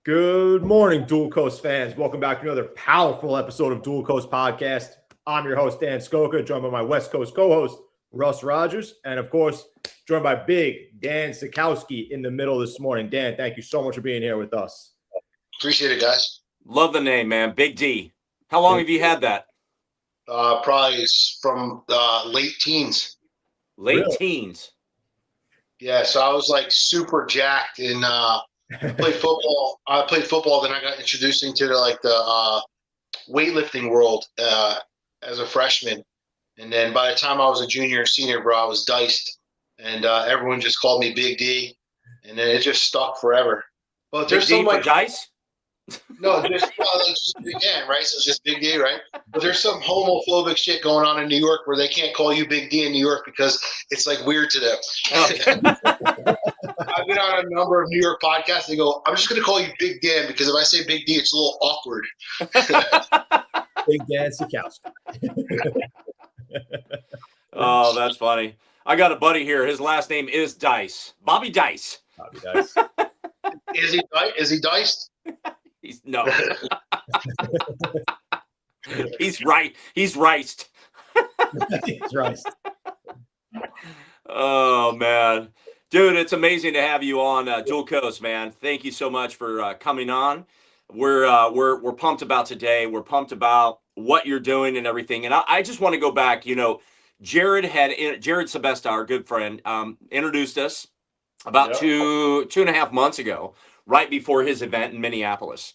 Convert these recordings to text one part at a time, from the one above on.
Good morning, Dual Coast fans. Welcome back to another powerful episode of Dual Coast Podcast. I'm your host, Dan Sachkowsky, joined by my West Coast co-host, Russ Rogers, and of course, joined by Big Dan Sachkowsky in the middle this morning. Dan, thank you so much for being here with us. Appreciate it, guys. Love the name, man. Big D. How long have you had that? Probably from late teens. Late teens. Yeah, so I was like super jacked and played football. I played football, then I got introduced into the weightlifting world as a freshman. And then by the time I was a junior and senior, bro, I was diced. And everyone just called me Big D. And then it just stuck forever. But there's Big D some for like dice? No, just Big Dan, right? So it's just Big D, right? But there's some homophobic shit going on in New York where they can't call you Big D in New York because it's like weird to them. Okay. I've been on a number of New York podcasts. They go, I'm just going to call you Big Dan because if I say Big D, it's a little awkward. Big Dan Sachkowsky. Oh, that's funny. I got a buddy here. His last name is Dice. Bobby Dice. Bobby Dice. Is he diced? No. He's right. He's riced. He's riced. Oh, man. Dude, it's amazing to have you on Dual Coast, man. Thank you so much for coming on. We're pumped about today. We're pumped about what you're doing and everything. And I just want to go back. You know, Jared Sebesta, our good friend, introduced us about two and a half months ago, right before his event in Minneapolis.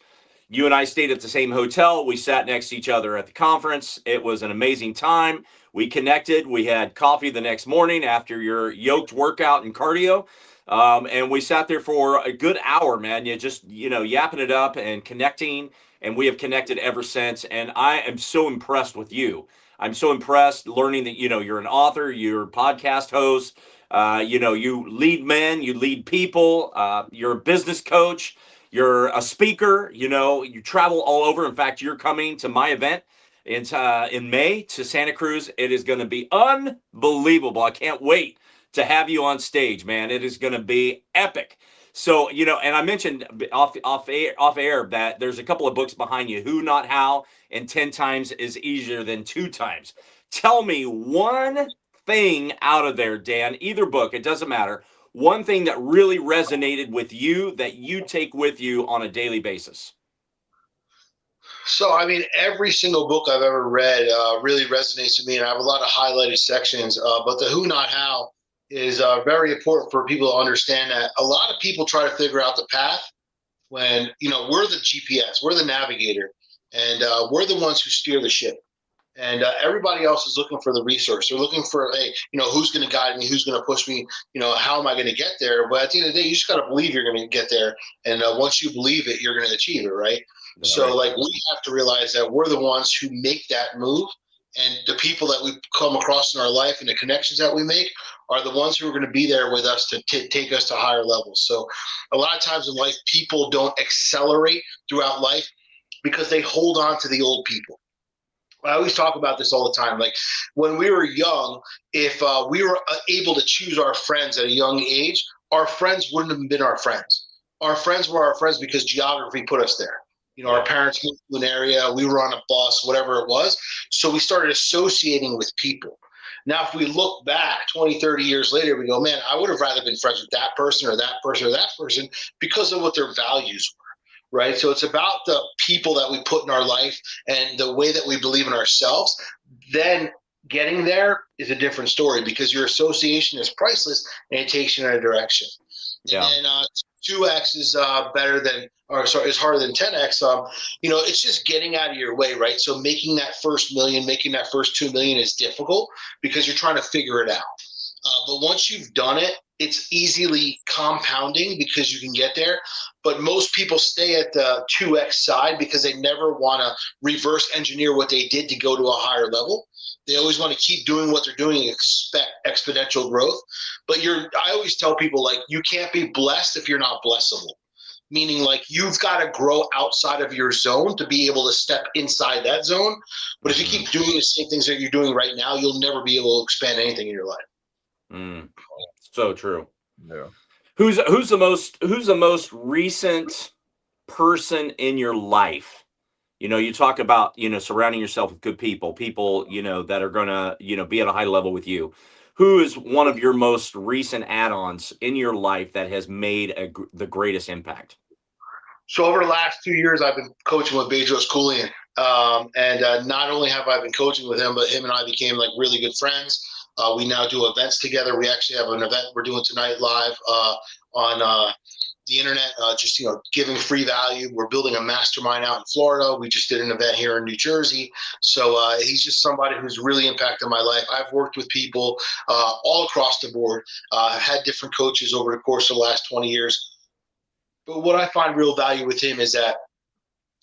You and I stayed at the same hotel. We sat next to each other at the conference. It was an amazing time. We connected. We had coffee the next morning after your yoked workout and cardio. And we sat there for a good hour, man. You just, yapping it up and connecting. And we have connected ever since. And I am so impressed with you. I'm so impressed learning that, you're an author, you're a podcast host. You lead men, you lead people, you're a business coach, you're a speaker, you travel all over. In fact, you're coming to my event in May to Santa Cruz. It is going to be unbelievable. I can't wait to have you on stage, man. It is going to be epic. So, and I mentioned off air that there's a couple of books behind you, Who Not How, and 10 Times is Easier Than 2 Times. Tell me one thing out of there, Dan, either book, it doesn't matter. One thing that really resonated with you that you take with you on a daily basis. So, I mean, every single book I've ever read really resonates with me, and I have a lot of highlighted sections. But the Who Not How is very important for people to understand that a lot of people try to figure out the path when, we're the GPS, we're the navigator, and we're the ones who steer the ship. And everybody else is looking for the resource. They're looking for, hey, who's going to guide me? Who's going to push me? How am I going to get there? But at the end of the day, you just got to believe you're going to get there. And once you believe it, you're going to achieve it, right? So, we have to realize that we're the ones who make that move. And the people that we come across in our life and the connections that we make are the ones who are going to be there with us to take us to higher levels. So a lot of times in life, people don't accelerate throughout life because they hold on to the old people. I always talk about this all the time. Like when we were young, if we were able to choose our friends at a young age, our friends wouldn't have been our friends. Our friends were our friends because geography put us there. Our parents moved to an area, we were on a bus, whatever it was. So we started associating with people. Now, if we look back 20, 30 years later, we go, man, I would have rather been friends with that person or that person or that person because of what their values were, right? So it's about the people that we put in our life and the way that we believe in ourselves. Then getting there is a different story because your association is priceless and it takes you in a direction. Yeah. And then 2x is is harder than 10x. It's just getting out of your way, right? So making that first million, making that first 2 million is difficult because you're trying to figure it out. But once you've done it, it's easily compounding because you can get there. But most people stay at the 2x side because they never want to reverse engineer what they did to go to a higher level. They always want to keep doing what they're doing and expect exponential growth. But I always tell people, you can't be blessed if you're not blessable. Meaning, you've got to grow outside of your zone to be able to step inside that zone. But if you keep doing the same things that you're doing right now, you'll never be able to expand anything in your life. So true. Yeah. Who's the most recent person in your life, you talk about, surrounding yourself with good people, that are going to, be at a high level with you. Who is one of your most recent add-ons in your life that has made the greatest impact? So over the last 2 years, I've been coaching with BIG Dan Sachkowsky. And not only have I been coaching with him, but him and I became like really good friends. We now do events together. We actually have an event we're doing tonight live on the internet, just giving free value. We're building a mastermind out in Florida. We just did an event here in New Jersey. So he's just somebody who's really impacted my life. I've worked with people all across the board. I've had different coaches over the course of the last 20 years. But what I find real value with him is that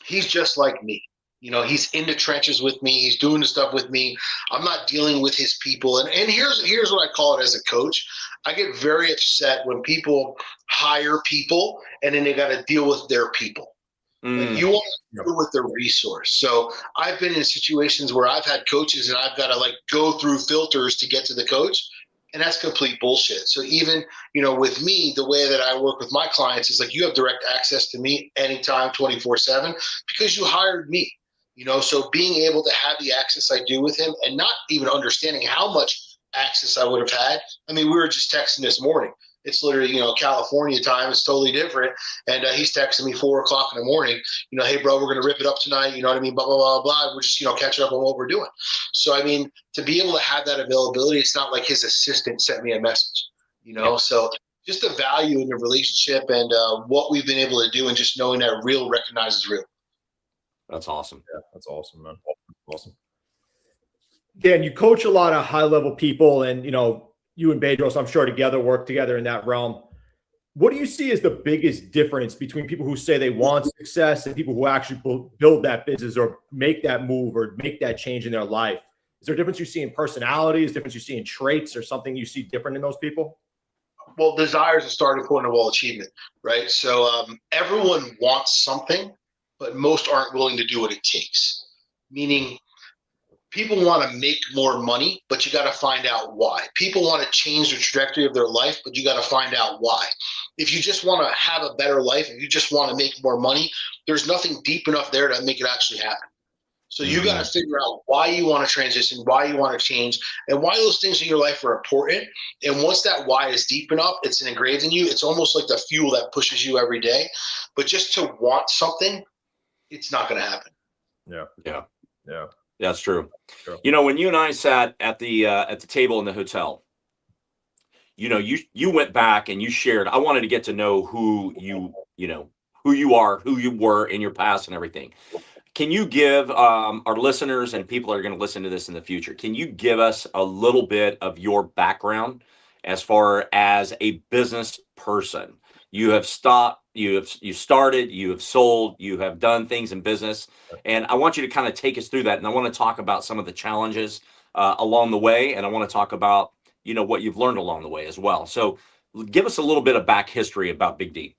he's just like me. He's in the trenches with me. He's doing the stuff with me. I'm not dealing with his people. And here's what I call it as a coach. I get very upset when people hire people and then they got to deal with their people. Like you want to deal with the resource. So I've been in situations where I've had coaches and I've got to like go through filters to get to the coach. And that's complete bullshit. So even, with me, the way that I work with my clients is like you have direct access to me anytime, 24/7, because you hired me. So being able to have the access I do with him and not even understanding how much access I would have had. I mean, we were just texting this morning. It's literally, California time. It's totally different. And he's texting me 4:00 in the morning, hey, bro, we're going to rip it up tonight. You know what I mean? Blah, blah, blah, blah. We're just, catching up on what we're doing. So, I mean, to be able to have that availability, it's not like his assistant sent me a message, So just the value in the relationship and what we've been able to do and just knowing that real recognizes real. That's awesome. Yeah, that's awesome, man. Awesome. Dan, you coach a lot of high-level people, and you and Bedros, I'm sure, work together in that realm. What do you see as the biggest difference between people who say they want success and people who actually build that business or make that move or make that change in their life? Is there a difference you see in personalities, difference you see in traits, or something you see different in those people? Well, desire is a starting point of all achievement, right? So everyone wants something, but most aren't willing to do what it takes. Meaning, people want to make more money, but you got to find out why. People want to change the trajectory of their life, but you got to find out why. If you just want to have a better life, if you just want to make more money, there's nothing deep enough there to make it actually happen. So you got to figure out why you want to transition, why you want to change, and why those things in your life are important. And once that why is deep enough, it's engraved in you. It's almost like the fuel that pushes you every day. But just to want something, it's not going to happen. Yeah. That's true. When you and I sat at the table in the hotel, you went back and you shared. I wanted to get to know who you are, who you were in your past and everything. Can you give our listeners and people that are going to listen to this in the future, can you give us a little bit of your background as far as a business person? You have started, you have sold, you have done things in business. And I want you to kind of take us through that. And I want to talk about some of the challenges along the way. And I want to talk about, what you've learned along the way as well. So give us a little bit of back history about Big D.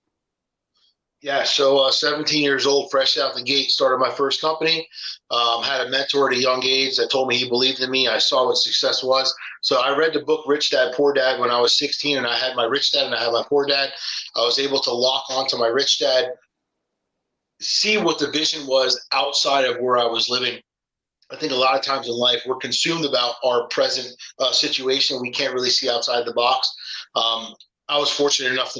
Yeah, so 17 years old, fresh out the gate, started my first company. Had a mentor at a young age that told me he believed in me. I saw what success was. So I read the book Rich Dad, Poor Dad when I was 16, and I had my Rich Dad and I had my Poor Dad. I was able to lock onto my Rich Dad, see what the vision was outside of where I was living. I think a lot of times in life, we're consumed about our present situation. We can't really see outside the box. I was fortunate enough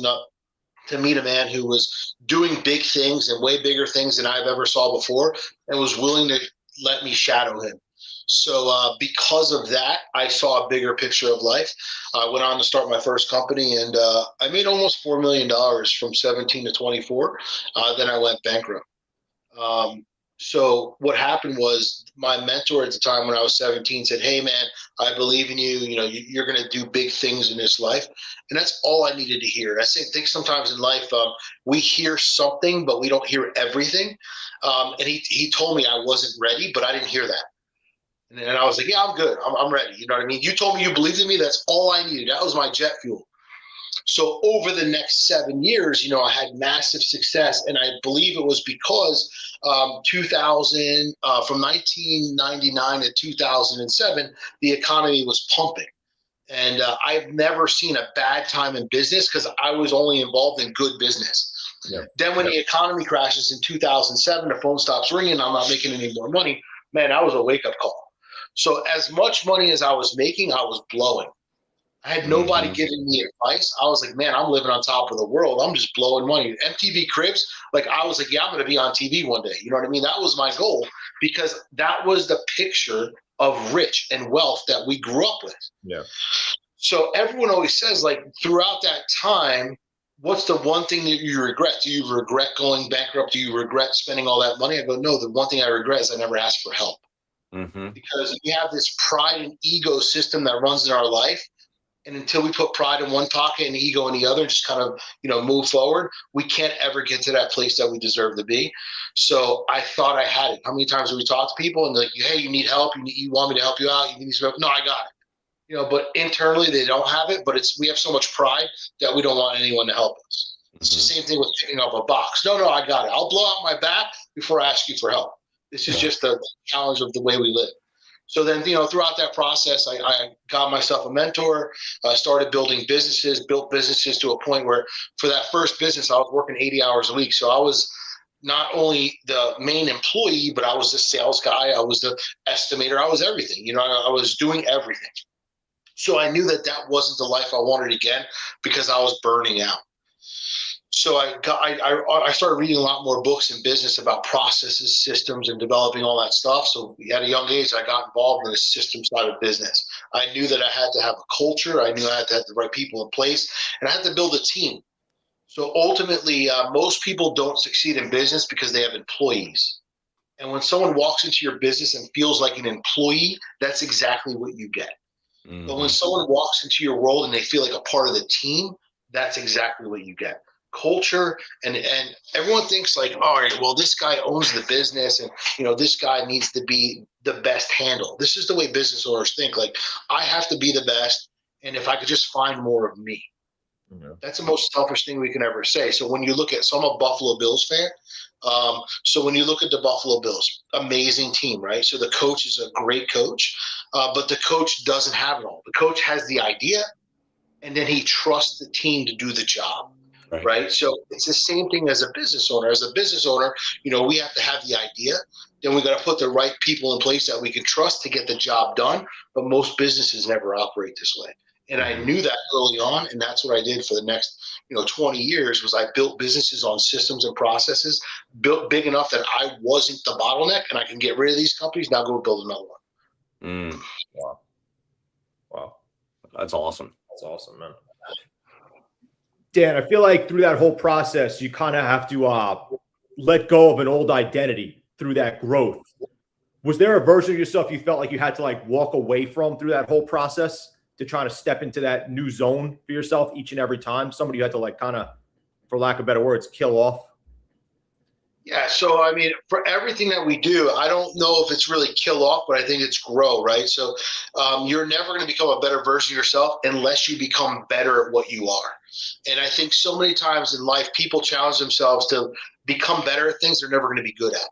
to meet a man who was doing big things and way bigger things than I've ever saw before and was willing to let me shadow him. So because of that, I saw a bigger picture of life. I went on to start my first company, and I made almost $4 million from 17 to 24. Then I went bankrupt. So what happened was my mentor at the time when I was 17 said, hey, man, I believe in you. You're going to do big things in this life. And that's all I needed to hear. I think sometimes in life we hear something, but we don't hear everything. And he told me I wasn't ready, but I didn't hear that. And I was like, yeah, I'm good. I'm ready. You know what I mean? You told me you believed in me. That's all I needed. That was my jet fuel. So over the next 7 years, I had massive success. And I believe it was because 2000, from 1999 to 2007, the economy was pumping. And I've never seen a bad time in business because I was only involved in good business. Yeah. Then when the economy crashes in 2007, the phone stops ringing, I'm not making any more money. Man, that was a wake-up call. So as much money as I was making, I was blowing. I had nobody giving me advice. I was like, man, I'm living on top of the world. I'm just blowing money. MTV Cribs, like I was like, yeah, I'm going to be on TV one day. You know what I mean? That was my goal because that was the picture of rich and wealth that we grew up with. Yeah. So everyone always says, like, throughout that time, what's the one thing that you regret? Do you regret going bankrupt? Do you regret spending all that money? I go, no, the one thing I regret is I never asked for help. Because we have this pride and ego system that runs in our life. And until we put pride in one pocket and ego in the other, just kind of, move forward, we can't ever get to that place that we deserve to be. So I thought I had it. How many times have we talked to people and they're like, hey, you need help? You want me to help you out? You need some help? No, I got it. But internally they don't have it, but we have so much pride that we don't want anyone to help us. It's the same thing with picking up a box. No, I got it. I'll blow out my back before I ask you for help. This is just the challenge of the way we live. So then, throughout that process, I got myself a mentor, started building businesses, built businesses to a point where for that first business, I was working 80 hours a week. So I was not only the main employee, but I was the sales guy. I was the estimator. I was everything. I was doing everything. So I knew that wasn't the life I wanted again because I was burning out. So I started reading a lot more books in business about processes, systems, and developing all that stuff. So at a young age, I got involved in the system side of business. I knew that I had to have a culture. I knew I had to have the right people in place, and I had to build a team. So ultimately, most people don't succeed in business because they have employees. And when someone walks into your business and feels like an employee, that's exactly what you get. But when someone walks into your world and they feel like a part of the team, that's exactly what you get. Culture, and everyone thinks like, all right, well, this guy owns the business and this guy needs to be the best handle. This is the way business owners think. Like, I have to be the best, and if I could just find more of me. That's the most selfish thing we can ever say. So when you look at, so I'm a Buffalo Bills fan. So when you look at the Buffalo Bills, amazing team, right? So the coach is a great coach, but the coach doesn't have it all. The coach has the idea, and then he trusts the team to do the job. Right. So it's the same thing as a business owner. As a business owner, we have to have the idea. Then we got to put the right people in place that we can trust to get the job done. But most businesses never operate this way. And I knew that early on. And that's what I did for the next, 20 years was I built businesses on systems and processes, built big enough that I wasn't the bottleneck and I can get rid of these companies. Now go build another one. Wow. That's awesome. That's awesome, man. Dan, I feel like through that whole process, you kind of have to let go of an old identity through that growth. Was there a version of yourself you felt like you had to walk away from through that whole process to try to step into that new zone for yourself each and every time? Somebody you had to kind of, for lack of better words, kill off? Yeah. So, I mean, for everything that we do, I don't know if it's really kill off, but I think it's grow, right? So you're never going to become a better version of yourself unless you become better at what you are. And I think so many times in life, people challenge themselves to become better at things they're never going to be good at.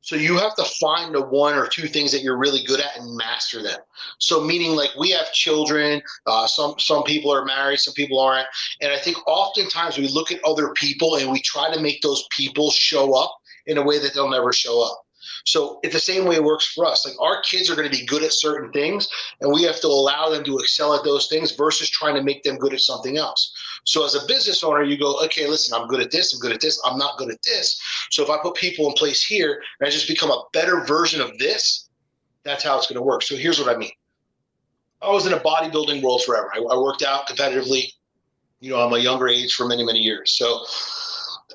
So you have to find the one or two things that you're really good at and master them. So meaning like we have children, some people are married, some people aren't. And I think oftentimes we look at other people and we try to make those people show up in a way that they'll never show up. So it's the same way it works for us. Like our kids are going to be good at certain things and we have to allow them to excel at those things versus trying to make them good at something else. So as a business owner, you go, okay, listen, I'm good at this. I'm good at this. I'm not good at this. So if I put people in place here and I just become a better version of this, that's how it's going to work. So here's what I mean. I was in a bodybuilding world forever. I worked out competitively, at my younger age for many, many years. So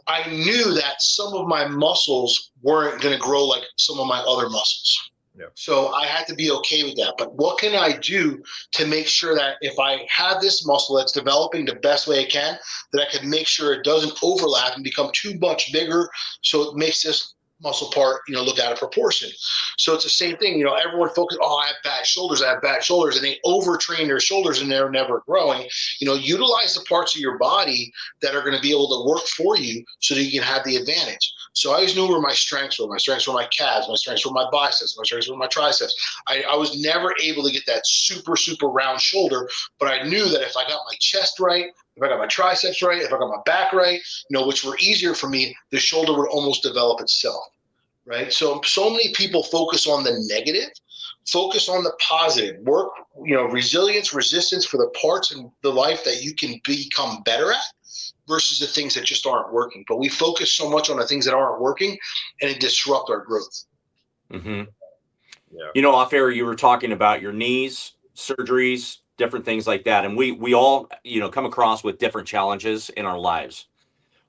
I knew that some of my muscles weren't going to grow like some of my other muscles. Yeah. So I had to be okay with that. But what can I do to make sure that if I have this muscle that's developing the best way I can, that I can make sure it doesn't overlap and become too much bigger so it makes this muscle part, look out of proportion. So it's the same thing, everyone focuses, I have bad shoulders, and they overtrain their shoulders and they're never growing. Utilize the parts of your body that are going to be able to work for you so that you can have the advantage. So I always knew where my strengths were. My strengths were my calves, my strengths were my biceps, my strengths were my triceps. I was never able to get that super, super round shoulder, but I knew that if I got my chest right, if I got my triceps right, if I got my back right, which were easier for me, the shoulder would almost develop itself, right? So many people focus on the negative, focus on the positive, work, resilience, resistance for the parts in the life that you can become better at versus the things that just aren't working. But we focus so much on the things that aren't working, and it disrupts our growth. Mm-hmm. Yeah. Off air, you were talking about your knees, surgeries, different things like that. And we all, come across with different challenges in our lives.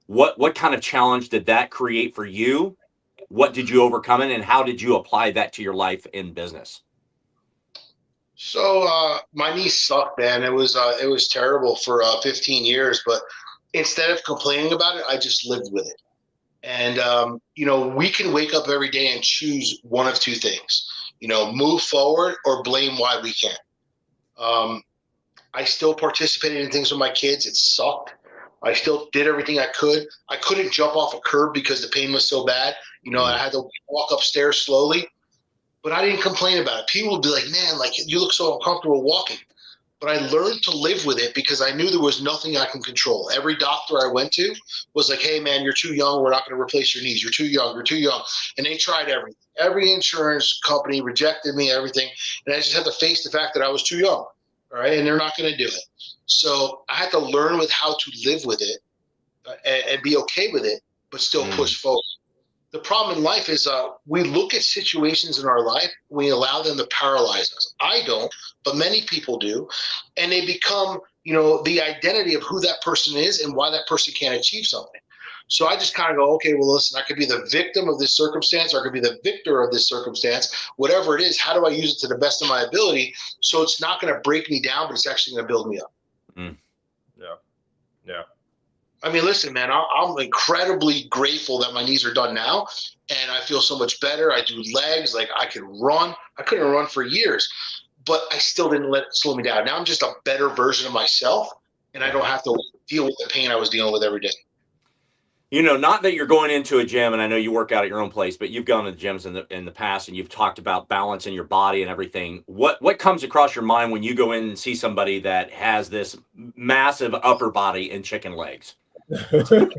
What kind of challenge did that create for you? What did you overcome it, and how did you apply that to your life in business? So my knee sucked, man. It was terrible for 15 years, but instead of complaining about it, I just lived with it. And we can wake up every day and choose one of two things, move forward or blame why we can't. I still participated in things with my kids. It sucked. I still did everything I could. I couldn't jump off a curb because the pain was so bad. I had to walk upstairs slowly, but I didn't complain about it. People would be like, man, like you look so uncomfortable walking. But I learned to live with it because I knew there was nothing I can control. Every doctor I went to was like, hey, man, you're too young. We're not going to replace your knees. You're too young. You're too young. And they tried everything. Every insurance company rejected me, everything. And I just had to face the fact that I was too young. All right. And they're not going to do it. So I had to learn with how to live with it and be okay with it, but still push forward. The problem in life is we look at situations in our life, we allow them to paralyze us. I don't, but many people do. And they become, the identity of who that person is and why that person can't achieve something. So I just kind of go, okay, well, listen, I could be the victim of this circumstance, or I could be the victor of this circumstance. Whatever it is, how do I use it to the best of my ability so it's not going to break me down, but it's actually going to build me up? Yeah. I mean, listen, man, I'm incredibly grateful that my knees are done now, and I feel so much better. I do legs, like I can run. I couldn't run for years, but I still didn't let it slow me down. Now I'm just a better version of myself, and I don't have to deal with the pain I was dealing with every day. Not that you're going into a gym, and I know you work out at your own place, but you've gone to gyms in the past, and you've talked about balance in your body and everything. What comes across your mind when you go in and see somebody that has this massive upper body and chicken legs? That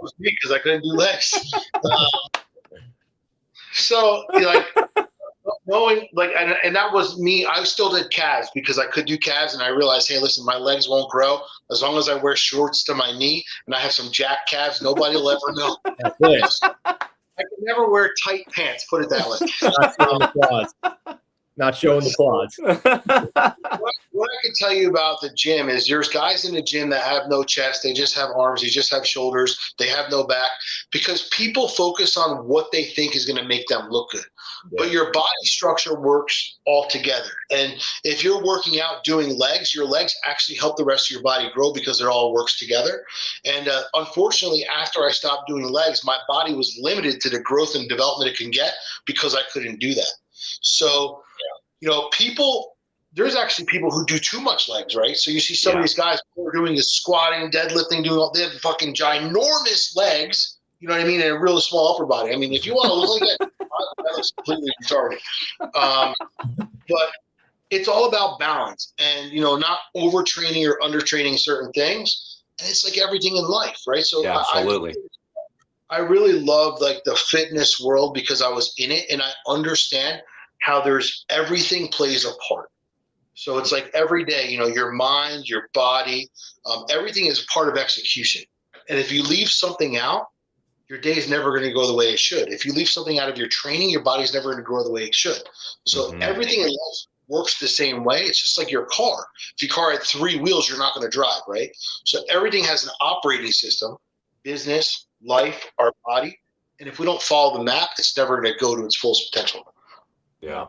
was me because I couldn't do legs. So knowing and that was me. I still did calves because I could do calves, and I realized, hey, listen, my legs won't grow as long as I wear shorts to my knee and I have some jack calves. Nobody will ever know. I could never wear tight pants. Put it that way. Not showing the quads. What I can tell you about the gym is there's guys in the gym that have no chest. They just have arms. They just have shoulders. They have no back because people focus on what they think is going to make them look good. Yeah. But your body structure works all together. And if you're working out doing legs, your legs actually help the rest of your body grow because it all works together. And unfortunately, after I stopped doing legs, my body was limited to the growth and development it can get because I couldn't do that. So, there's actually people who do too much legs, right? So you see some of these guys who are doing is squatting, deadlifting, they have fucking ginormous legs, you know what I mean, and a really small upper body. I mean, if you want to look like that looks completely retarded. But it's all about balance and, not overtraining or undertraining certain things. And it's like everything in life, right? So yeah, absolutely. I really love like the fitness world because I was in it and I understand how everything plays a part. So it's like every day, your mind, your body, everything is part of execution. And if you leave something out, your day is never going to go the way it should. If you leave something out of your training, your body's never going to grow the way it should. So everything in life works the same way. It's just like your car. If your car had 3 wheels, you're not going to drive, right? So everything has an operating system, business, life, our body. And if we don't follow the map, it's never going to go to its full potential. Yeah.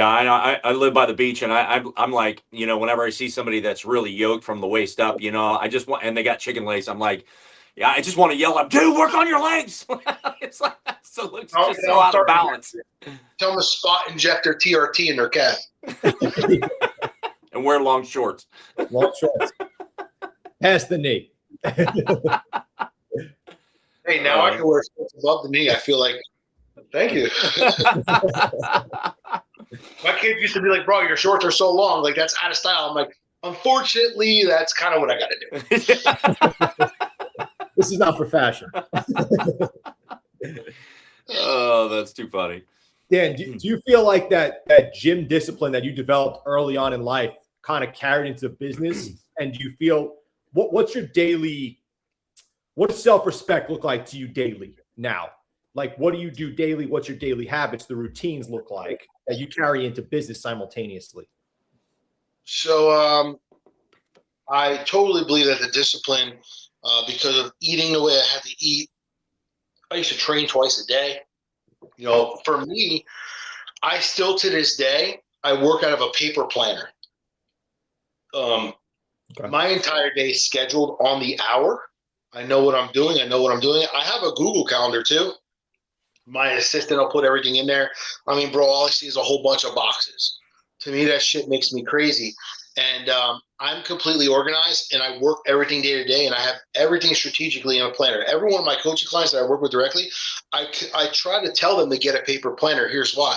I live by the beach, and I'm like, whenever I see somebody that's really yoked from the waist up, I just want, and they got chicken legs. I'm like, yeah, I just want to yell at them, dude, work on your legs. It's like so looks just so out of balance. Tell them to spot inject their TRT in their calf and wear long shorts. Long shorts. Past the knee. Hey, now I can wear shorts above the knee. I feel like. Thank you. My kids used to be like, bro, your shorts are so long. Like, that's out of style. I'm like, Unfortunately, that's kind of what I got to do. This is not for fashion. Oh, that's too funny. Dan, do you feel like that gym discipline that you developed early on in life kind of carried into business? And do you feel what's your daily, what does self-respect look like to you daily now? Like, what do you do daily? What's your daily habits, the routines look like that you carry into business simultaneously? So I totally believe that the discipline, because of eating the way I had to eat, I used to train twice a day. You know, for me, I still to this day, I work out of a paper planner. My entire day is scheduled on the hour. I know what I'm doing. I know what I'm doing. I have a Google Calendar too. My assistant will put everything in there. I mean, bro, all I see is a whole bunch of boxes. To me, that shit makes me crazy. And I'm completely organized, and I work everything day to day, and I have everything strategically in a planner. Every one of my coaching clients that I work with directly, I try to tell them to get a paper planner. Here's why.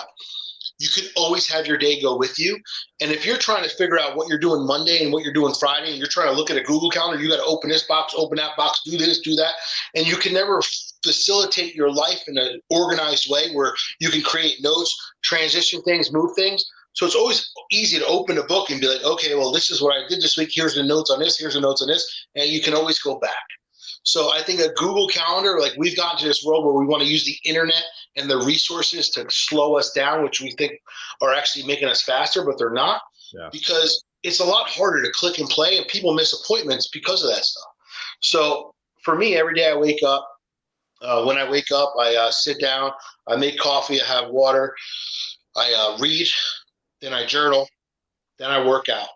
You can always have your day go with you. And if you're trying to figure out what you're doing Monday and what you're doing Friday, and you're trying to look at a Google Calendar, you got to open this box, open that box, do this, do that. And you can never facilitate your life in an organized way where you can create notes, transition things, move things. So it's always easy to open a book and be like, okay, well, this is what I did this week. Here's the notes on this. Here's the notes on this. And you can always go back. So I think a Google Calendar, like we've gotten to this world where we want to use the internet and the resources to slow us down, which we think are actually making us faster, but they're not, because it's a lot harder to click and play, and people miss appointments because of that stuff. So for me, every day I wake up, when I wake up, I sit down, I make coffee, I have water, I read, then I journal, then I work out,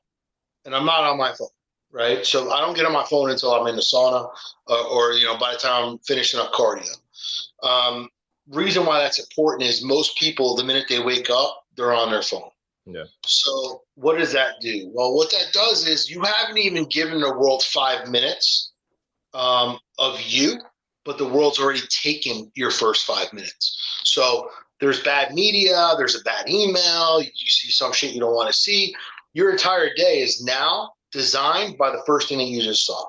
and I'm not on my phone. Right. So I don't get on my phone until I'm in the sauna or, you know, by the time I'm finishing up cardio. Reason why that's important is most people, the minute they wake up, they're on their phone. Yeah. So what does that do? Well, what that does is you haven't even given the world 5 minutes of you, but the world's already taken your first 5 minutes. So there's bad media, there's a bad email, you see some shit you don't want to see. Your entire day is now designed by the first thing that you just saw.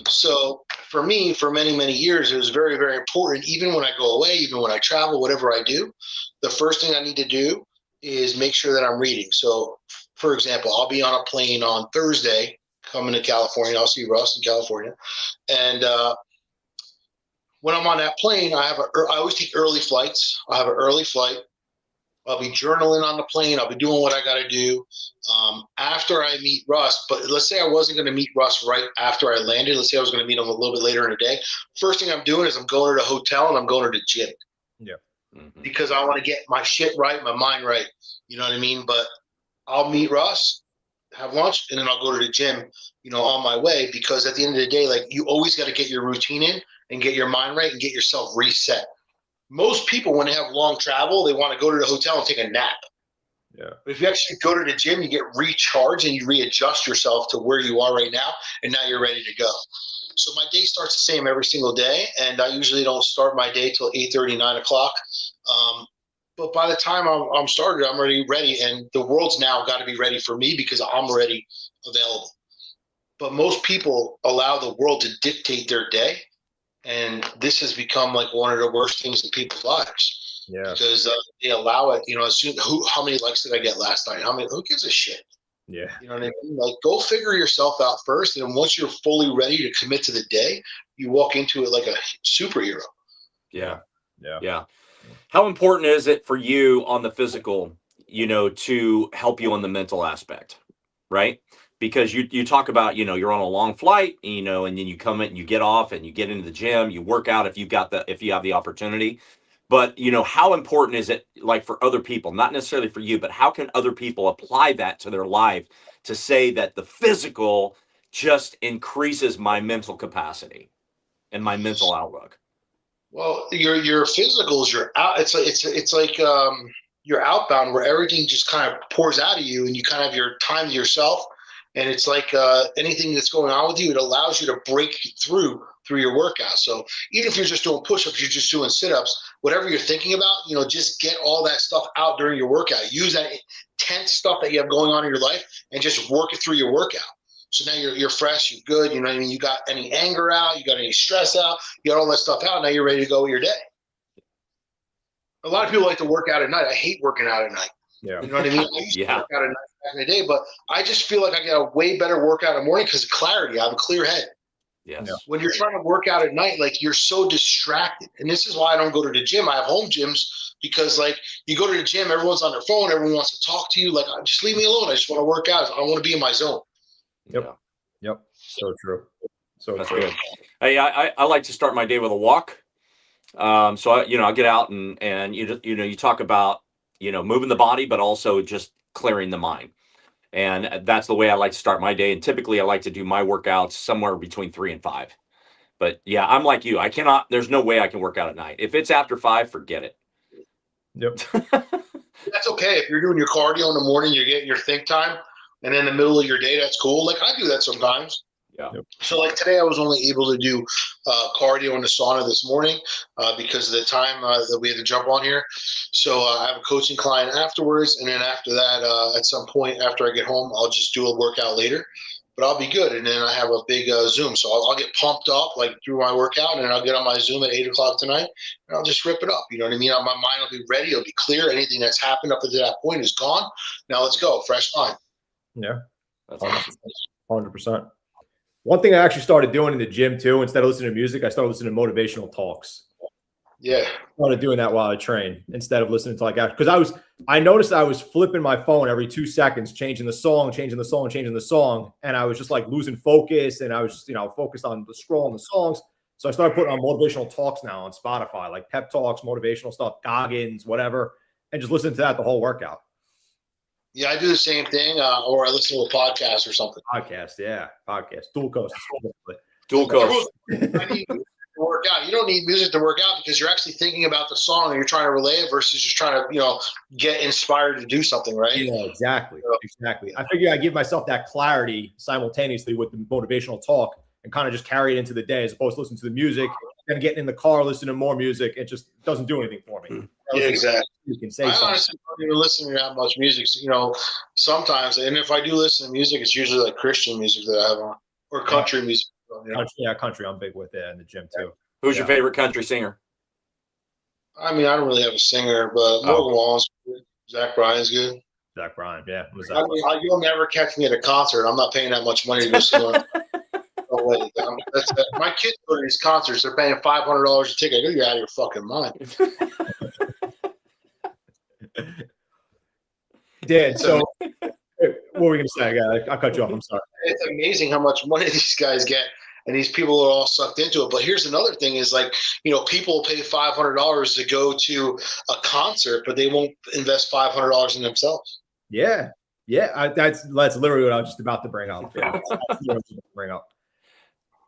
So for me, for many, many years, it was very, very important. Even when I go away, even when I travel, whatever I do, the first thing I need to do is make sure that I'm reading. So for example, I'll be on a plane on Thursday coming to California. I'll see Russ in California. And when I'm on that plane, I always take early flights. I have an early flight. I'll be journaling on the plane. I'll be doing what I got to do after I meet Russ. But let's say I wasn't going to meet Russ right after I landed. Let's say I was going to meet him a little bit later in the day. First thing I'm doing is I'm going to the hotel and I'm going to the gym. Yeah. Because I want to get my shit right, my mind right. You know what I mean? But I'll meet Russ, have lunch, and then I'll go to the gym, you know, on my way. Because at the end of the day, like, you always got to get your routine in and get your mind right and get yourself reset. Most people, when they have long travel, they want to go to the hotel and take a nap. Yeah. But if you actually go to the gym, you get recharged and you readjust yourself to where you are right now, and now you're ready to go. So my day starts the same every single day, and I usually don't start my day till 8:30, 9 o'clock. But by the time I'm started, I'm already ready, and the world's now got to be ready for me because I'm already available. But most people allow the world to dictate their day. And this has become like one of the worst things in people's lives. Yeah. Because they allow it, you know, how many likes did I get last night? Who gives a shit? Yeah. You know what I mean? Like, go figure yourself out first. And once you're fully ready to commit to the day, you walk into it like a superhero. Yeah. Yeah. Yeah. How important is it for you on the physical, you know, to help you on the mental aspect, right? Because you talk about, you know, you're on a long flight, you know, and then you come in and you get off and you get into the gym, you work out if you have the opportunity. But, you know, how important is it, like, for other people, not necessarily for you, but how can other people apply that to their life to say that the physical just increases my mental capacity and my mental outlook? Well, your physicals, you're out. It's like you're outbound, where everything just kind of pours out of you, and you kind of have your time to yourself. And it's like anything that's going on with you, it allows you to break through your workout. So even if you're just doing push-ups, you're just doing sit-ups, whatever you're thinking about, just get all that stuff out during your workout. Use that tense stuff that you have going on in your life and just work it through your workout. So now you're fresh, you're good. You know what I mean? You got any anger out, you got any stress out, you got all that stuff out. Now you're ready to go with your day. A lot of people like to work out at night. I hate working out at night. Yeah. You know what I mean? I used to work out at night back in the day, but I just feel like I get a way better workout in the morning because of clarity. I have a clear head. Yes. Yeah. When you're trying to work out at night, like you're so distracted. And this is why I don't go to the gym. I have home gyms because like you go to the gym, everyone's on their phone, everyone wants to talk to you. Like, just leave me alone. I just want to work out. I want to be in my zone. Yep. Yeah. Yep. So true. So That's true. good. Hey, I like to start my day with a walk. So I get out and you talk about, moving the body, but also just clearing the mind. And that's the way I like to start my day. And typically I like to do my workouts somewhere between 3 and 5. But yeah, I'm like you. There's no way I can work out at night. If it's after 5, forget it. Yep. That's okay. If you're doing your cardio in the morning, you're getting your think time. And in the middle of your day, that's cool. Like I do that sometimes. Yeah. Yep. So like today I was only able to do cardio in the sauna this morning because of the time that we had to jump on here. So I have a coaching client afterwards. And then after that, at some point after I get home, I'll just do a workout later. But I'll be good. And then I have a big Zoom. So I'll get pumped up like through my workout. And then I'll get on my Zoom at 8 o'clock tonight. And I'll just rip it up. You know what I mean? My mind will be ready. It'll be clear. Anything that's happened up to that point is gone. Now let's go. Fresh mind. Yeah. That's awesome. 100%. One thing I actually started doing in the gym too, instead of listening to music, I started listening to motivational talks. Yeah. I started doing that while I train instead of listening to because I noticed I was flipping my phone every 2 seconds, changing the song. And I was just like losing focus. And I was just, focused on the scrolling the songs. So I started putting on motivational talks now on Spotify, like pep talks, motivational stuff, Goggins, whatever, and just listen to that the whole workout. Yeah, I do the same thing, or I listen to a podcast or something. Podcast. Dual coast. Dual coast. I need music to work out. You don't need music to work out because you're actually thinking about the song and you're trying to relay it versus just trying to, get inspired to do something, right? Yeah, exactly. I figure I give myself that clarity simultaneously with the motivational talk and kind of just carry it into the day as opposed to listening to the music and getting in the car, listening to more music. It just doesn't do anything for me. Yeah, exactly. You can say I something. honestly don't even listen to that much music, sometimes. And if I do listen to music, it's usually like Christian music that I have on or country music. Country I'm big with it in the gym too. Who's your favorite country singer? I mean, I don't really have a singer, but Morgan Wallen's good. Zach Bryan's good. Zach Bryan, yeah. You'll never catch me at a concert. I'm not paying that much money to go see one. No way. My kids go to these concerts. They're paying $500 a ticket. I go, you're out of your fucking mind. Dan, so what were we going to say? I cut you off. I'm sorry. It's amazing how much money these guys get, and these people are all sucked into it. But here's another thing is like, people pay $500 to go to a concert, but they won't invest $500 in themselves. Yeah. That's literally what I was just about to bring up.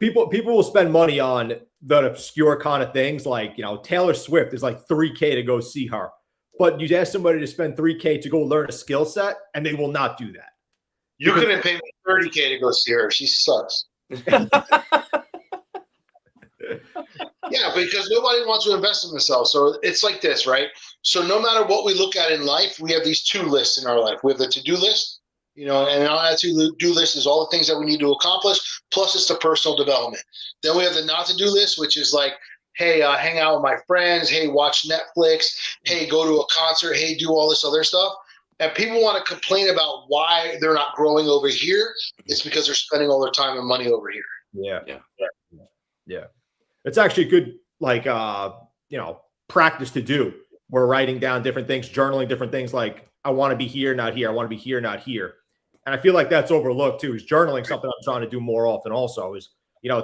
People will spend money on the obscure kind of things like, Taylor Swift is like $3,000 to go see her. But you ask somebody to spend $3,000 to go learn a skill set, and they will not do that. You couldn't pay me $30,000 to go see her. She sucks. Yeah, because nobody wants to invest in themselves. So it's like this, right? So no matter what we look at in life, we have these 2 lists in our life. We have the to-do list, and on that to-do list is all the things that we need to accomplish, plus it's the personal development. Then we have the not to-do list, which is like, hey, hang out with my friends. Hey, watch Netflix. Hey, go to a concert. Hey, do all this other stuff. And people want to complain about why they're not growing over here. It's because they're spending all their time and money over here. Yeah. It's actually good, practice to do. We're writing down different things, journaling different things like, I want to be here, not here. I want to be here, not here. And I feel like that's overlooked too, is journaling something I'm trying to do more often also is,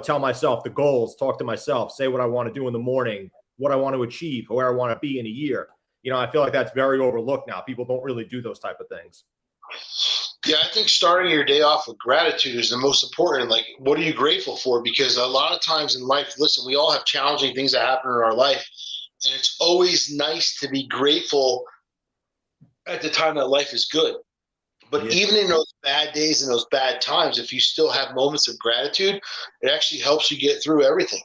tell myself the goals, talk to myself, say what I want to do in the morning, what I want to achieve, where I want to be in a year. I feel like that's very overlooked now. People don't really do those type of things. Yeah, I think starting your day off with gratitude is the most important. Like, what are you grateful for? Because a lot of times in life, listen, we all have challenging things that happen in our life. And it's always nice to be grateful at the time that life is good. But even in those bad days and those bad times, if you still have moments of gratitude, it actually helps you get through everything.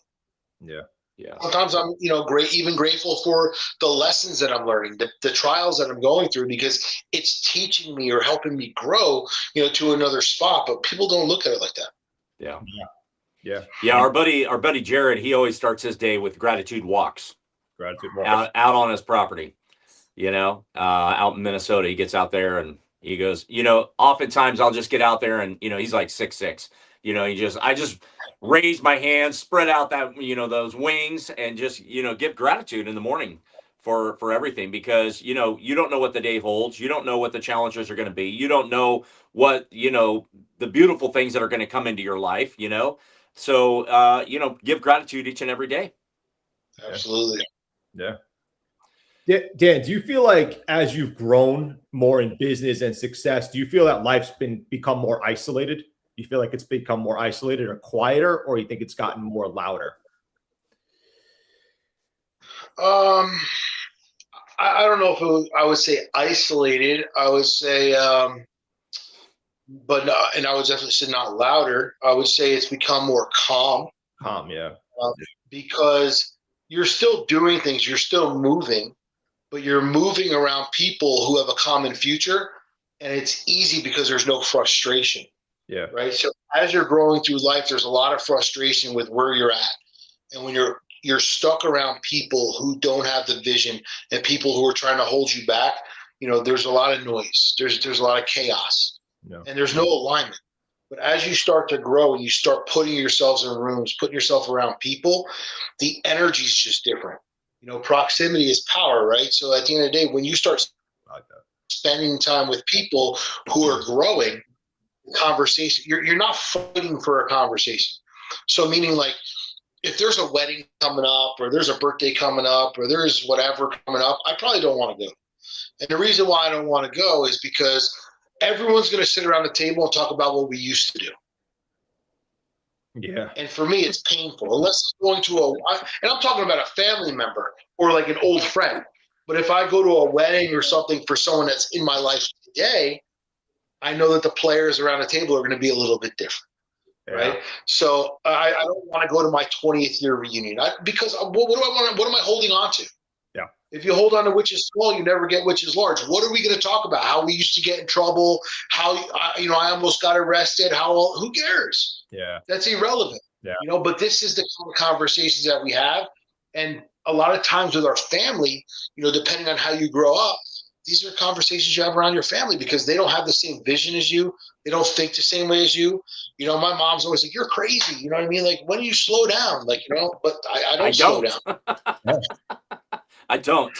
Yeah. Yeah. Sometimes I'm, even grateful for the lessons that I'm learning, the trials that I'm going through, because it's teaching me or helping me grow, to another spot. But people don't look at it like that. Yeah. Yeah. Yeah. Our buddy Jared, he always starts his day with gratitude walks. Gratitude walks. Out on his property, out in Minnesota. He gets out there and he goes, oftentimes I'll just get out there and, he's like 6'6", I just raise my hands, spread out that, those wings, and just, give gratitude in the morning for everything, because, you don't know what the day holds. You don't know what the challenges are going to be. You don't know what, the beautiful things that are going to come into your life, so, give gratitude each and every day. Absolutely. Yeah. Dan, do you feel like as you've grown more in business and success, do you feel that life's become more isolated? Do you feel like it's become more isolated or quieter, or you think it's gotten more louder? I don't know if I would say isolated. I would say, but and I would definitely say not louder. I would say it's become more calm. Calm, yeah. Because you're still doing things, you're still moving, but you're moving around people who have a common future, and it's easy because there's no frustration. Yeah. Right. So as you're growing through life, there's a lot of frustration with where you're at. And when you're stuck around people who don't have the vision and people who are trying to hold you back, there's a lot of noise. There's a lot of chaos. No. And there's no alignment. But as you start to grow and you start putting yourselves in rooms, putting yourself around people, the energy is just different. Proximity is power, right? So at the end of the day, when you start spending time with people who are growing, conversation, you're not fighting for a conversation. So meaning, like, if there's a wedding coming up, or there's a birthday coming up, or there's whatever coming up, I probably don't want to go. And the reason why I don't want to go is because everyone's going to sit around the table and talk about what we used to do. Yeah. And for me, it's painful. Unless it's going to and I'm talking about a family member or like an old friend. But if I go to a wedding or something for someone that's in my life today, I know that the players around the table are going to be a little bit different. Yeah. Right. So I don't want to go to my 20th year reunion because what do I want? What am I holding on to? Yeah. If you hold on to which is small, you never get which is large. What are we going to talk about? How we used to get in trouble? How I almost got arrested? Who cares? Yeah. That's irrelevant. Yeah. But this is the kind of conversations that we have, and a lot of times with our family, depending on how you grow up, these are conversations you have around your family because they don't have the same vision as you. They don't think the same way as you. My mom's always like, "You're crazy." You know what I mean? Like, when do you slow down? Like, but I don't slow down. I don't.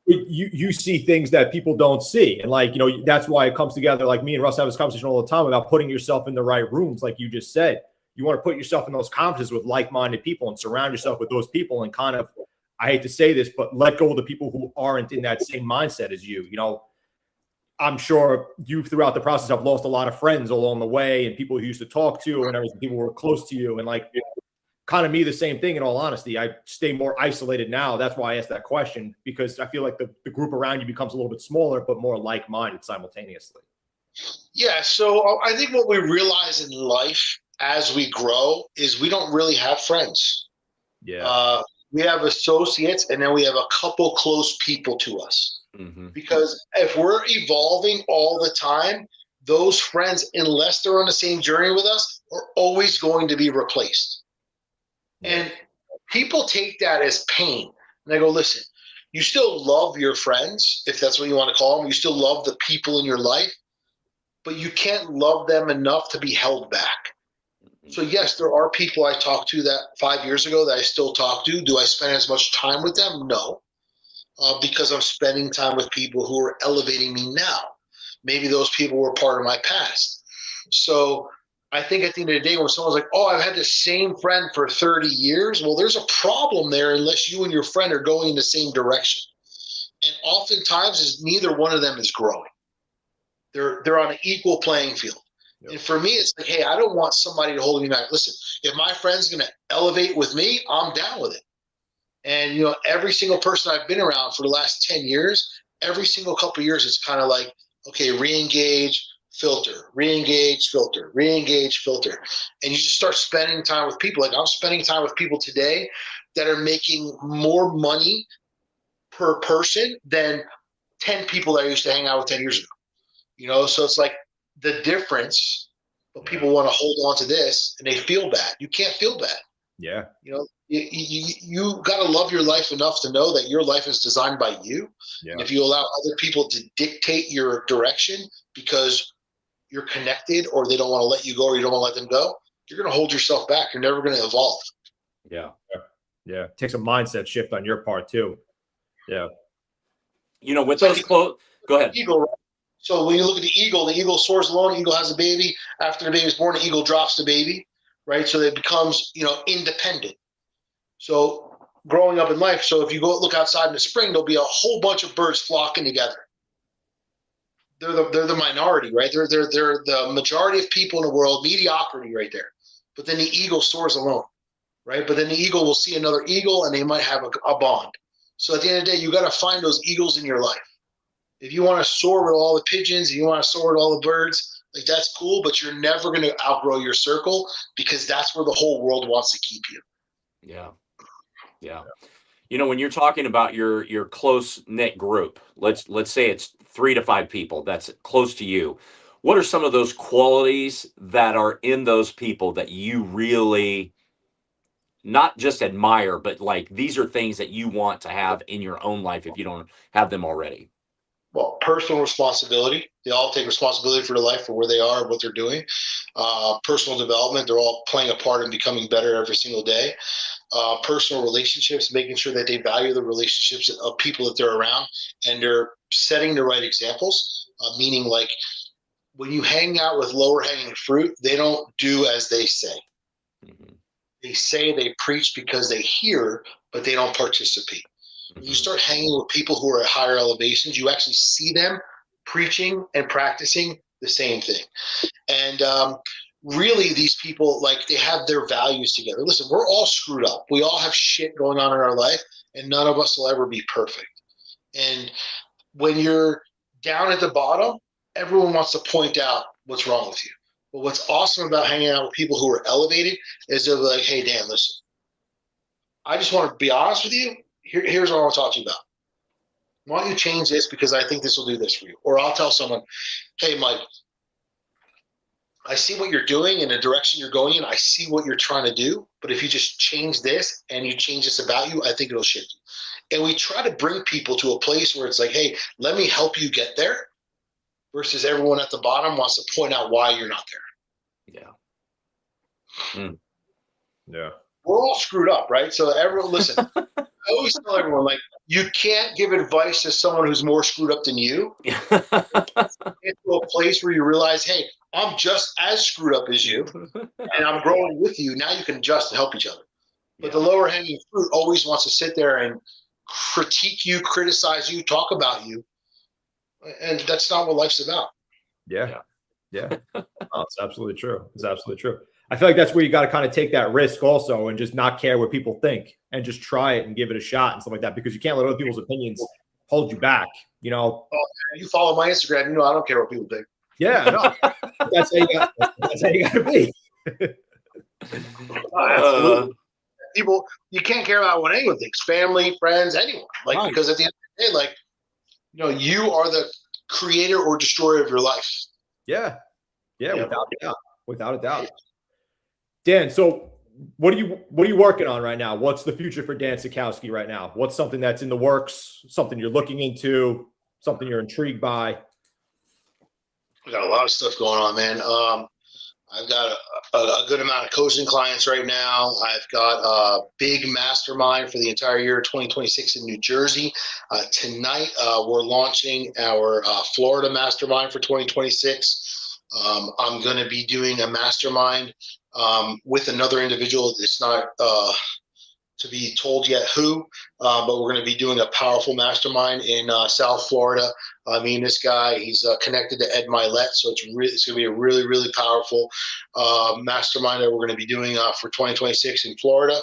You see things that people don't see. And that's why it comes together. Like me and Russ have this conversation all the time about putting yourself in the right rooms. Like you just said, you want to put yourself in those conferences with like-minded people and surround yourself with those people and kind of, I hate to say this, but let go of the people who aren't in that same mindset as you. I'm sure you throughout the process have lost a lot of friends along the way and people you used to talk to and everything, people who were close to you. And kind of me, the same thing, in all honesty. I stay more isolated now. That's why I asked that question, because I feel like the group around you becomes a little bit smaller, but more like-minded simultaneously. Yeah. So I think what we realize in life as we grow is we don't really have friends. Yeah. We have associates, and then we have a couple close people to us. Mm-hmm. Because if we're evolving all the time, those friends, unless they're on the same journey with us, are always going to be replaced. Yeah. And people take that as pain. And I go, listen, you still love your friends, if that's what you want to call them. You still love the people in your life, but you can't love them enough to be held back. So yes, there are people I talked to that 5 years ago that I still talk to. Do I spend as much time with them? No, because I'm spending time with people who are elevating me now. Maybe those people were part of my past. So I think at the end of the day, when someone's like, "Oh, I've had the same friend for 30 years," well, there's a problem there unless you and your friend are going in the same direction. And oftentimes, neither one of them is growing. They're on an equal playing field. Yep. And for me, it's like, hey, I don't want somebody to hold me back. Listen, if my friend's going to elevate with me, I'm down with it. And, every single person I've been around for the last 10 years, every single couple of years, it's kind of like Okay, re-engage, filter, re-engage, filter, re-engage, filter. And you just start spending time with people. Like I'm spending time with people today that are making more money per person than 10 people that I used to hang out with 10 years ago. So it's like the difference, but people want to hold on to this and they feel bad. You can't feel bad. Yeah. You got to love your life enough to know that your life is designed by you. Yeah. And if you allow other people to dictate your direction because you're connected or they don't want to let you go or you don't want to let them go, you're going to hold yourself back. You're never going to evolve. Yeah. Yeah. It takes a mindset shift on your part too. Yeah. With those close, go ahead. Eagle, right? So when you look at the eagle soars alone, the eagle has a baby. After the baby is born, the eagle drops the baby, right? So it becomes, independent. So growing up in life, so if you go look outside in the spring, there'll be a whole bunch of birds flocking together. They're the minority, right? They're the majority of people in the world, mediocrity right there. But then the eagle soars alone, right? But then the eagle will see another eagle and they might have a bond. So at the end of the day, you got to find those eagles in your life. If you want to soar with all the pigeons, if you want to soar with all the birds, like that's cool, but you're never going to outgrow your circle because that's where the whole world wants to keep you. Yeah. Yeah. When you're talking about your close knit group, let's say it's 3 to 5 people that's close to you. What are some of those qualities that are in those people that you really not just admire, but like these are things that you want to have in your own life if you don't have them already? Well, personal responsibility. They all take responsibility for their life, for where they are, what they're doing. Personal development. They're all playing a part in becoming better every single day. Personal relationships, making sure that they value the relationships of people that they're around and they're setting the right examples, meaning like when you hang out with lower hanging fruit, they don't do as they say. Mm-hmm. They say they preach because they hear, but they don't participate. When you start hanging with people who are at higher elevations, you actually see them preaching and practicing the same thing. And really, these people, like, they have their values together. Listen, we're all screwed up. We all have shit going on in our life, and none of us will ever be perfect. And when you're down at the bottom, everyone wants to point out what's wrong with you. But what's awesome about hanging out with people who are elevated is they're like, hey, Dan, listen, I just want to be honest with you. Here's what I want to talk to you about. Why don't you change this because I think this will do this for you? Or I'll tell someone, hey, Mike, I see what you're doing in the direction you're going in. I see what you're trying to do. But if you just change this and you change this about you, I think it'll shift you. And we try to bring people to a place where it's like, hey, let me help you get there versus everyone at the bottom wants to point out why you're not there. Yeah. Mm. Yeah. We're all screwed up, right? So everyone, listen, I always tell everyone, like, you can't give advice to someone who's more screwed up than you. Get to a place where you realize, hey, I'm just as screwed up as you, and I'm growing with you. Now you can adjust and help each other. But the lower hanging fruit always wants to sit there and critique you, criticize you, talk about you. And that's not what life's about. Yeah. Oh, it's absolutely true. It's absolutely true. I feel like that's where you got to kind of take that risk also and just not care what people think and just try it and give it a shot and stuff like that, because you can't let other people's opinions hold you back, Oh, you follow my Instagram, I don't care what people think. Yeah, no. That's how you got to be. Absolutely. People, you can't care about what anyone thinks, family, friends, anyone. Like, right. Because at the end of the day, like, you are the creator or destroyer of your life. Yeah. Without a doubt. Dan, so what are you working on right now? What's the future for Dan Sachkowsky right now? What's something that's in the works, something you're looking into, something you're intrigued by? We got a lot of stuff going on, man. I've got a good amount of coaching clients right now. I've got a big mastermind for the entire year 2026 in New Jersey. Tonight, we're launching our Florida mastermind for 2026. I'm going to be doing a mastermind with another individual. It's not to be told yet who, but we're going to be doing a powerful mastermind in South Florida Me and this guy, he's connected to Ed Milet, so it's going to be a really, really powerful mastermind that we're going to be doing for 2026 in Florida.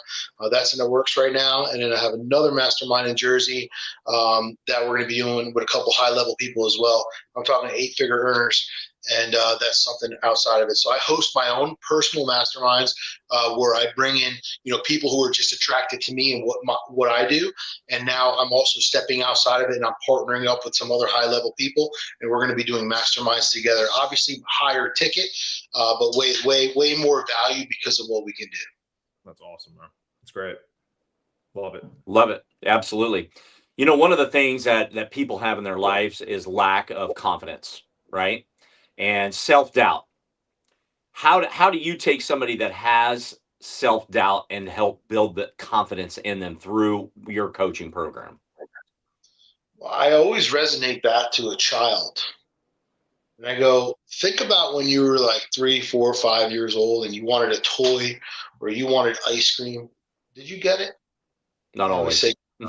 That's in the works right now. And then I have another mastermind in Jersey that we're going to be doing with a couple high-level people as well. I'm talking 8-figure earners. And that's something outside of it. So I host my own personal masterminds where I bring in, people who are just attracted to me and what I do. And now I'm also stepping outside of it, and I'm partnering up with some other high-level people, and we're going to be doing masterminds together. Obviously, higher ticket, but way more value because of what we can do. That's awesome, man. That's great. Love it. Love it. Absolutely. One of the things that people have in their lives is lack of confidence, right? And self-doubt. How do you take somebody that has self-doubt and help build the confidence in them through your coaching program? Well, I always resonate back to a child. And I go, think about when you were like 3, 4, 5 years old and you wanted a toy or you wanted ice cream. Did you get it? Not always. Say, no.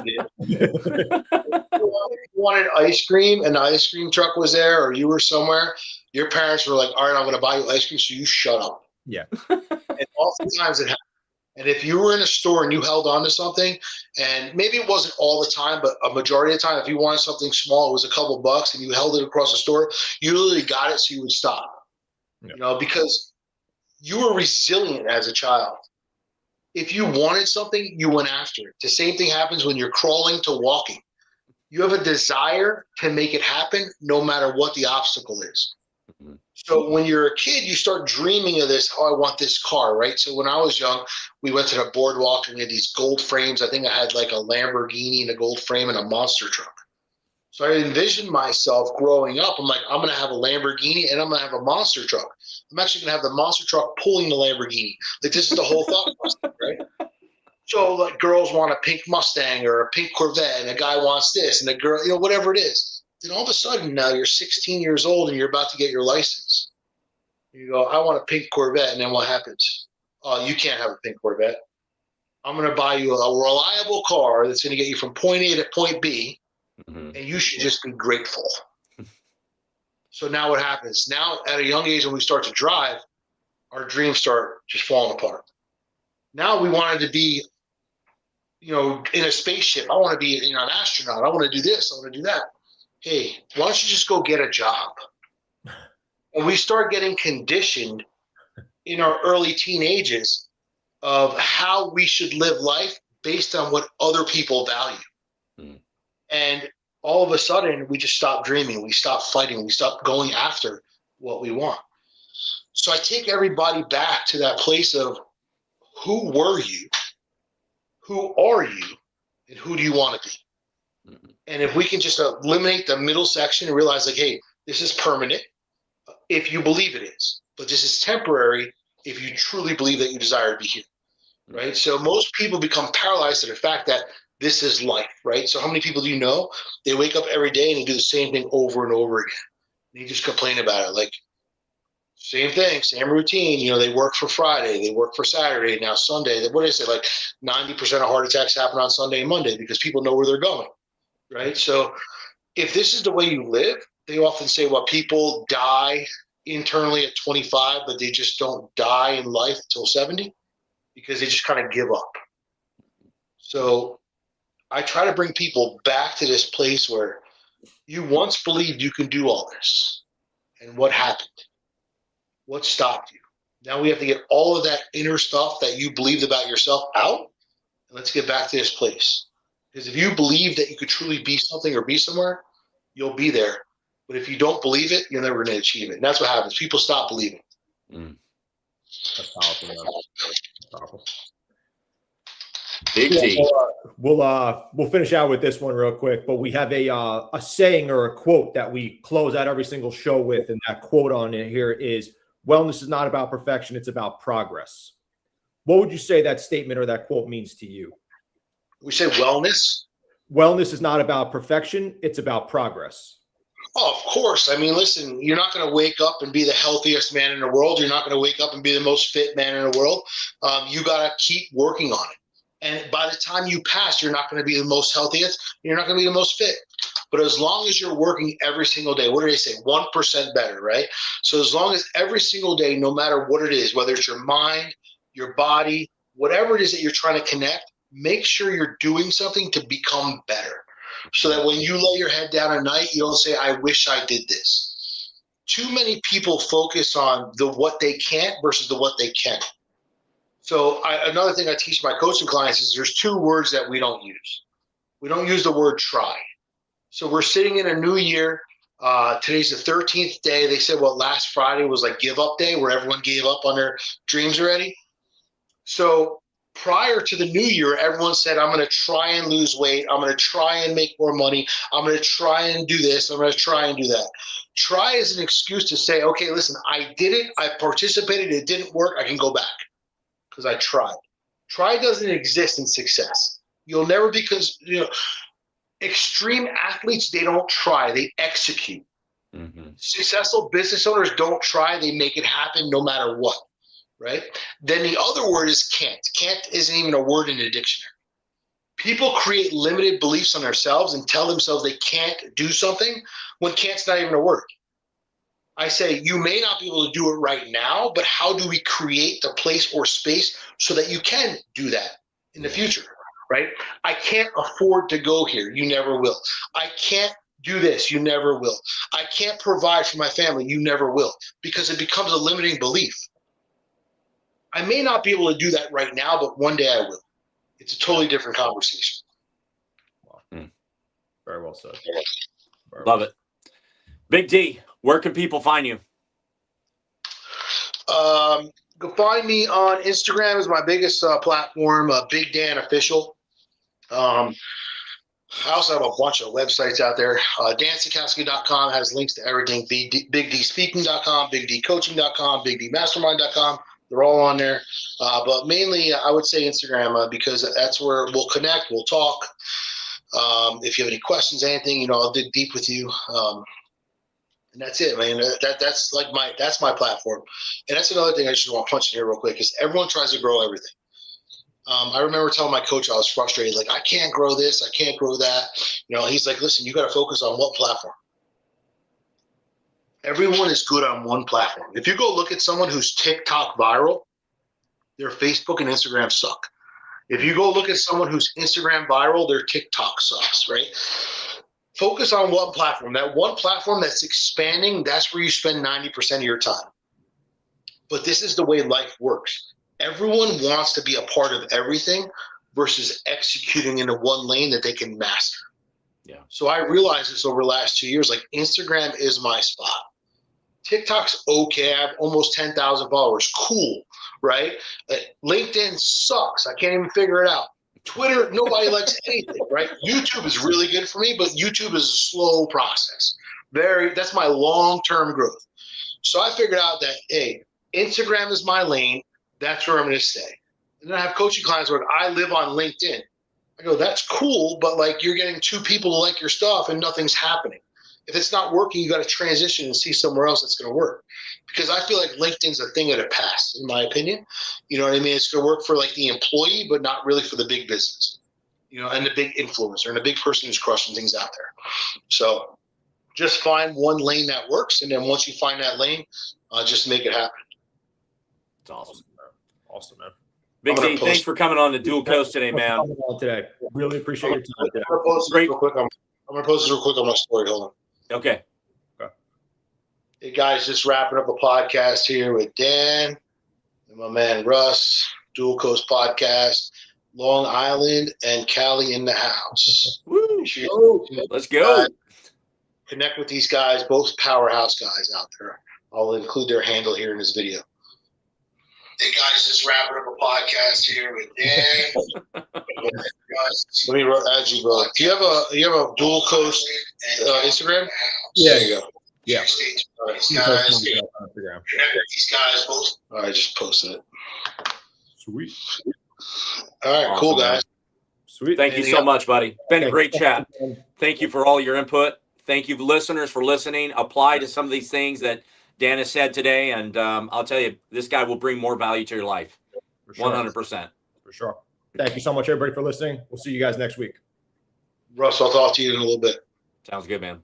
Yes, you wanted ice cream and the ice cream truck was there, or you were somewhere, your parents were like, all right, I'm going to buy you ice cream, so you shut up. Yeah. And oftentimes it happened. And if you were in a store and you held on to something, and maybe it wasn't all the time, but a majority of the time, if you wanted something small, it was a couple bucks and you held it across the store, you literally got it so you would stop. Yeah. Because you were resilient as a child. If you wanted something, you went after it. The same thing happens when you're crawling to walking. You have a desire to make it happen no matter what the obstacle is. Mm-hmm. So when you're a kid, you start dreaming of this, I want this car, right? So when I was young, we went to the boardwalk and we had these gold frames. I think I had like a Lamborghini and a gold frame and a monster truck. So I envisioned myself growing up. I'm like, I'm going to have a Lamborghini and I'm going to have a monster truck. I'm actually going to have the monster truck pulling the Lamborghini. Like, this is the whole thought process, right? So like girls want a pink Mustang or a pink Corvette and a guy wants this and a girl, whatever it is. Then all of a sudden now you're 16 years old and you're about to get your license. You go, I want a pink Corvette. And then what happens? You can't have a pink Corvette. I'm going to buy you a reliable car that's going to get you from point A to point B. Mm-hmm. And you should just be grateful. So now what happens? Now at a young age when we start to drive, our dreams start just falling apart. Now we wanted to be, in a spaceship. I want to be an astronaut. I want to do this. I want to do that. Hey, why don't you just go get a job? And we start getting conditioned in our early teenagers of how we should live life based on what other people value. Mm. And all of a sudden, we just stop dreaming. We stop fighting. We stop going after what we want. So I take everybody back to that place of who were you, who are you, and who do you want to be? Mm-hmm. And if we can just eliminate the middle section and realize, like, hey, this is permanent if you believe it is, but this is temporary if you truly believe that you desire to be here, right? So most people become paralyzed to the fact that this is life, right? So how many people do you know? They wake up every day and they do the same thing over and over again. And you just complain about it, like, same thing, same routine. They work for Friday, they work for Saturday, now Sunday. What is it, like 90% of heart attacks happen on Sunday and Monday because people know where they're going, right? So if this is the way you live, they often say, well, people die internally at 25, but they just don't die in life until 70 because they just kind of give up. So I try to bring people back to this place where you once believed you can do all this. And what happened? What stopped you? Now we have to get all of that inner stuff that you believed about yourself out. And let's get back to this place. Because if you believe that you could truly be something or be somewhere, you'll be there. But if you don't believe it, you're never going to achieve it. And that's what happens. People stop believing. Mm. That's powerful. That's powerful. Big T. We'll finish out with this one real quick, but we have a saying or a quote that we close out every single show with, and that quote on it here is, "Wellness is not about perfection; it's about progress." What would you say that statement or that quote means to you? We say wellness. Wellness is not about perfection; it's about progress. Oh, of course. I mean, listen, you're not going to wake up and be the healthiest man in the world. You're not going to wake up and be the most fit man in the world. You got to keep working on it. And by the time you pass, you're not going to be the most healthiest. You're not going to be the most fit. But as long as you're working every single day, what do they say? 1% better, right? So as long as every single day, no matter what it is, whether it's your mind, your body, whatever it is that you're trying to connect, make sure you're doing something to become better. So that when you lay your head down at night, you don't say, I wish I did this. Too many people focus on the what they can't versus the what they can. So another thing I teach my coaching clients is there's 2 words that we don't use. We don't use the word try. So we're sitting in a new year. Today's the 13th day. They said, well, last Friday was like give up day where everyone gave up on their dreams already. So prior to the new year, everyone said, I'm going to try and lose weight. I'm going to try and make more money. I'm going to try and do this. I'm going to try and do that. Try is an excuse to say, okay, listen, I did it. I participated. It didn't work. I can go back because I tried. Try doesn't exist in success. You'll never, because, extreme athletes, they don't try. They execute. Mm-hmm. Successful business owners don't try. They make it happen no matter what. Right? Then the other word is can't. Can't isn't even a word in the dictionary. People create limited beliefs on themselves and tell themselves they can't do something when can't's not even a word. I say you may not be able to do it right now, but how do we create the place or space so that you can do that in the future, right? I can't afford to go here. You never will. I can't do this. You never will. I can't provide for my family. You never will, because it becomes a limiting belief. I may not be able to do that right now, but one day I will. It's a totally different conversation. Wow. Very well said. Love it. Big D, where can people find you? Go find me on Instagram is my biggest platform, Big Dan Official. I also have a bunch of websites out there. DanSachkowsky.com has links to everything. BigDSpeaking.com, BigDCoaching.com, BigDMastermind.com. They're all on there. But mainly, I would say Instagram because that's where we'll connect, we'll talk. If you have any questions, anything, I'll dig deep with you. And that's it, man. That's my platform. And that's another thing I just want to punch in here real quick is everyone tries to grow everything. I remember telling my coach I was frustrated, like, I can't grow this, I can't grow that. He's like, listen, you got to focus on what platform. Everyone is good on one platform. If you go look at someone who's TikTok viral, their Facebook and Instagram suck. If you go look at someone who's Instagram viral, their TikTok sucks, right? Focus on one platform. That one platform that's expanding, that's where you spend 90% of your time. But this is the way life works. Everyone wants to be a part of everything versus executing into one lane that they can master. Yeah. So I realized this over the last 2 years, like Instagram is my spot. TikTok's okay. I have almost 10,000 followers. Cool, right? LinkedIn sucks. I can't even figure it out. Twitter, nobody likes anything, right? YouTube is really good for me, but YouTube is a slow process. That's my long-term growth. So I figured out that, hey, Instagram is my lane. That's where I'm going to stay. And then I have coaching clients where I live on LinkedIn. I go, that's cool, but like you're getting 2 people to like your stuff and nothing's happening. If it's not working, you got to transition and see somewhere else that's going to work. Because I feel like LinkedIn's a thing of the past, in my opinion. You know what I mean? It's going to work for like the employee, but not really for the big business, and the big influencer and the big person who's crushing things out there. So just find one lane that works. And then once you find that lane, just make it happen. It's awesome. Awesome, man. Big D, thanks for coming on the Dual Coast today, man. Today. Really appreciate your time today. I'm going to post this real quick. I'm going to post this real quick on my story. Hold on. Okay. Hey, guys, just wrapping up a podcast here with Dan and my man Russ, Dual Coast Podcast, Long Island and Cali in the house. Woo. Let's go. Connect with these guys, both powerhouse guys out there. I'll include their handle here in this video. Hey, guys, just wrapping up a podcast here with Dan. Let me add you, bro. Do you have a Dual Coast Instagram? Yeah. There you go. Yeah. These guys, these guys both. All right, just posted it. Sweet. All right, awesome, cool, guys. Man. Sweet. Thank you so much, buddy. Been a great chat. Thank you for all your input. Thank you, listeners, for listening. Apply to some of these things that Dan has said today, and I'll tell you, this guy will bring more value to your life. For sure. 100%. For sure. Thank you so much, everybody, for listening. We'll see you guys next week. Russ, I'll talk to you in a little bit. Sounds good, man.